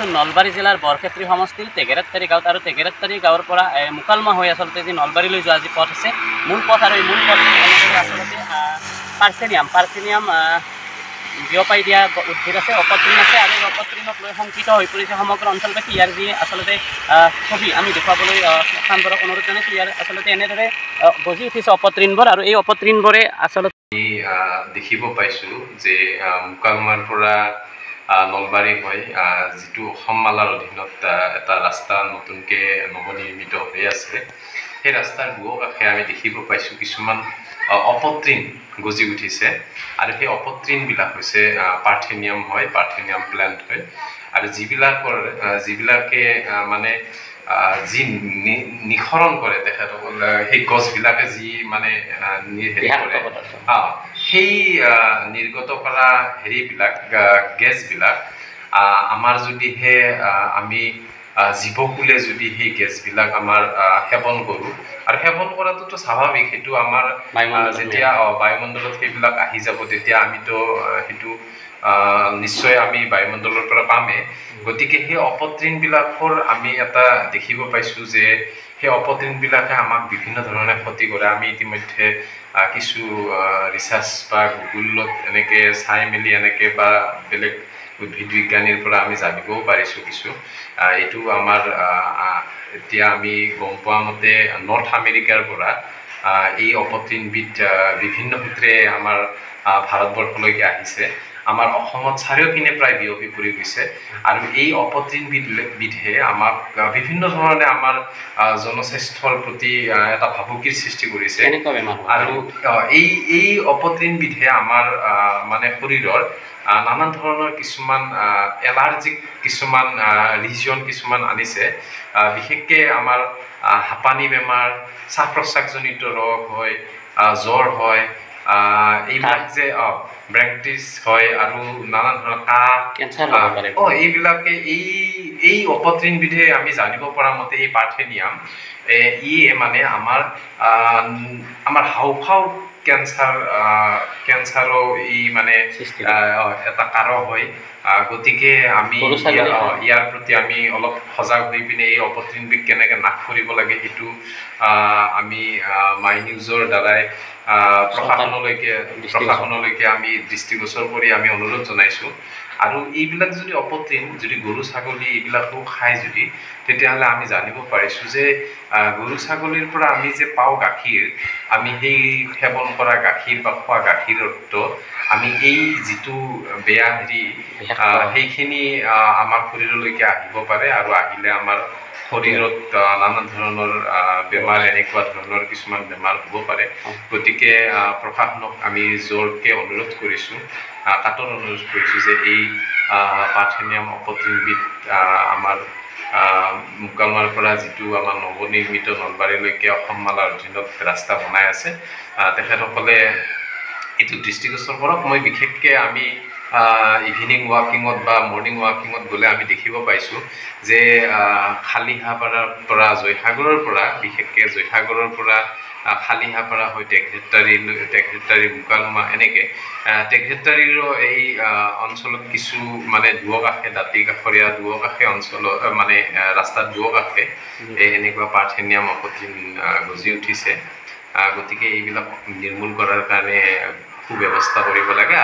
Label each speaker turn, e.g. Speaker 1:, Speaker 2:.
Speaker 1: আছোঁ নলবাৰী জিলাৰ বৰক্ষেত্ৰী সমষ্টিৰ তেঘেৰাত্তাৰী গাঁৱত আৰু তেঘেৰাত্তাৰী গাঁৱৰ পৰা মুকালমা হৈ আচলতে যি নলবাৰীলৈ যোৱা যি পথ আছে মূল পথ আৰু এই মূল পথ আচলতে পাৰ্চেনিয়াম বিয়পাই দিয়া উদ্ভিদ আছে অপতৃণ আছে আৰু এই অপতৃণক লৈ শংকিত হৈ পৰিছে সমগ্ৰ অঞ্চলবাসী। ইয়াৰ যি আচলতে ছবি আমি দেখুৱাবলৈ স্থানবোৰক অনুৰোধ জনাইছোঁ। ইয়াৰ আচলতে এনেদৰে গজি উঠিছে অপতৃণবোৰ আৰু এই অপতৃণবোৰে আচলতে
Speaker 2: দেখিব পাইছোঁ যে মুকালমাৰ পৰা নলবাৰী হয় যিটো অসমমালাৰ অধীনত এটা ৰাস্তা নতুনকৈ নৱনিৰ্মিত হৈ আছে। সেই ৰাস্তাৰ দুয়োকাষে আমি দেখিব পাইছোঁ কিছুমান অপতৃণ গজি উঠিছে আৰু সেই অপতৃণবিলাক হৈছে পাৰ্থেনিয়াম হয়, পাৰ্থেনিয়াম প্লেণ্ট হয়। আৰু যিবিলাকে মানে যি নিখৰণ কৰে তেখেতসকলে সেই গছবিলাকে যি মানে হেৰি কৰে সেই নিৰ্গত কৰা হেৰিবিলাক গেছবিলাক আমাৰ যদিহে আমি জীৱকুলে যদি সেই গেছবিলাক আমাৰ সেৱন কৰোঁ আৰু সেৱন কৰাটোতো স্বাভাৱিক, সেইটো আমাৰ যেতিয়া বায়ুমণ্ডলত সেইবিলাক আহি যাব তেতিয়া আমিতো সেইটো নিশ্চয় আমি বায়ুমণ্ডলৰ পৰা পামেই। গতিকে সেই অপতৃণবিলাকৰ আমি এটা দেখিব পাইছোঁ যে সেই অপতৃণবিলাকে আমাক বিভিন্ন ধৰণে ক্ষতি কৰে। আমি ইতিমধ্যে কিছু ৰিচাৰ্চ বা গুগলত এনেকৈ চাই মেলি এনেকৈ বা বেলেগ উদ্ভিদ বিজ্ঞানীৰ পৰা আমি জানিবও পাৰিছোঁ কিছু। এইটো আমাৰ এতিয়া আমি গম পোৱা মতে নৰ্থ আমেৰিকাৰ পৰা এই অপতৃণবিধ বিভিন্ন সূত্ৰে আমাৰ ভাৰতবৰ্ষলৈকে আহিছে। আমাৰ অসমত চাৰিওপিনে প্ৰায় বিয়পি পৰি গৈছে আৰু এই অপতৃণবিধে আমাক বিভিন্ন ধৰণে আমাৰ জনস্বাস্থ্যৰ প্ৰতি এটা ভাবুকিৰ সৃষ্টি কৰিছে। আৰু এই অপতৃণবিধে আমাৰ মানে শৰীৰৰ নানান ধৰণৰ কিছুমান এলাৰ্জিক কিছুমান ৰিজন কিছুমান আনিছে। বিশেষকৈ আমাৰ হাঁপানি বেমাৰ, শ্বাস প্ৰশ্বাসজনিত ৰোগ হয়, জ্বৰ হয়, এইবিলাক যে ব্ৰেংটিছ হয় আৰু নানান ধৰণৰ কাহ এইবিলাকে এই অপতৃণবিধে আমি জানিব পৰা মতে এই পাৰ্থেনিয়াম ইয়ে মানে আমাৰ হাওঁফাওঁ কেঞ্চাৰো ই মানে এটা কাৰক হয়। গতিকে আমি ইয়াৰ প্ৰতি আমি অলপ সজাগ হৈ পিনে এই অপতৃণবিধ কেনেকৈ নাশ কৰিব লাগে সেইটো আমি মাই নিউজৰ দ্বাৰাই প্ৰশাসনলৈকে আমি দৃষ্টিগোচৰ কৰি আমি অনুৰোধ জনাইছোঁ। আৰু এইবিলাক যদি অপতৃণ যদি গৰু ছাগলী এইবিলাকো খায় যদি তেতিয়াহ'লে আমি জানিব পাৰিছোঁ যে গৰু ছাগলীৰ পৰা আমি যে পাওঁ গাখীৰ, আমি সেই সেৱন কৰা গাখীৰ বা খোৱা গাখীৰত আমি এই যিটো বেয়া হেৰি সেইখিনি আমাৰ শৰীৰলৈকে আহিব পাৰে আৰু আহিলে আমাৰ শৰীৰত নানান ধৰণৰ বেমাৰ এনেকুৱা ধৰণৰ কিছুমান বেমাৰ হ'ব পাৰে। গতিকে প্ৰশাসনক আমি জোৰকৈ অনুৰোধ কৰিছোঁ, কাটৰ অনুৰোধ কৰিছোঁ যে এই পাৰ্থেনিয়াম অপতৃণবিধ আমাৰ মুকালমাৰ পৰা যিটো আমাৰ নৱনিৰ্মিত নলবাৰীলৈকে অসমমালাৰ অধীনত ৰাস্তা বনাই আছে তেখেতসকলে এইটো দৃষ্টিগোচৰ কৰক। মই বিশেষকৈ আমি ইভিনিং ৱাকিঙত বা মৰ্ণিং ৱাকিঙত গ'লে আমি দেখিব পাইছোঁ যে খালিহাপাৰাৰ পৰা জয়সাগৰৰ পৰা বিশেষকৈ জয়সাগৰৰ পৰা খালিহাপাৰা হৈ তেঘেৰাত্তাৰী মুকালমা এনেকৈ তেঘেৰাত্তাৰীৰো এই অঞ্চলত কিছু মানে দুয়োকাষে দাঁতি কাষৰীয়া দুয়োকাষে অঞ্চলত মানে ৰাস্তাত দুয়োকাষে এনেকুৱা পাৰ্থেনিয়াম অপতৃণ গজি উঠিছে। গতিকে এইবিলাক নিৰ্মূল কৰাৰ কাৰণে সুব্যৱস্থা কৰিব লাগে।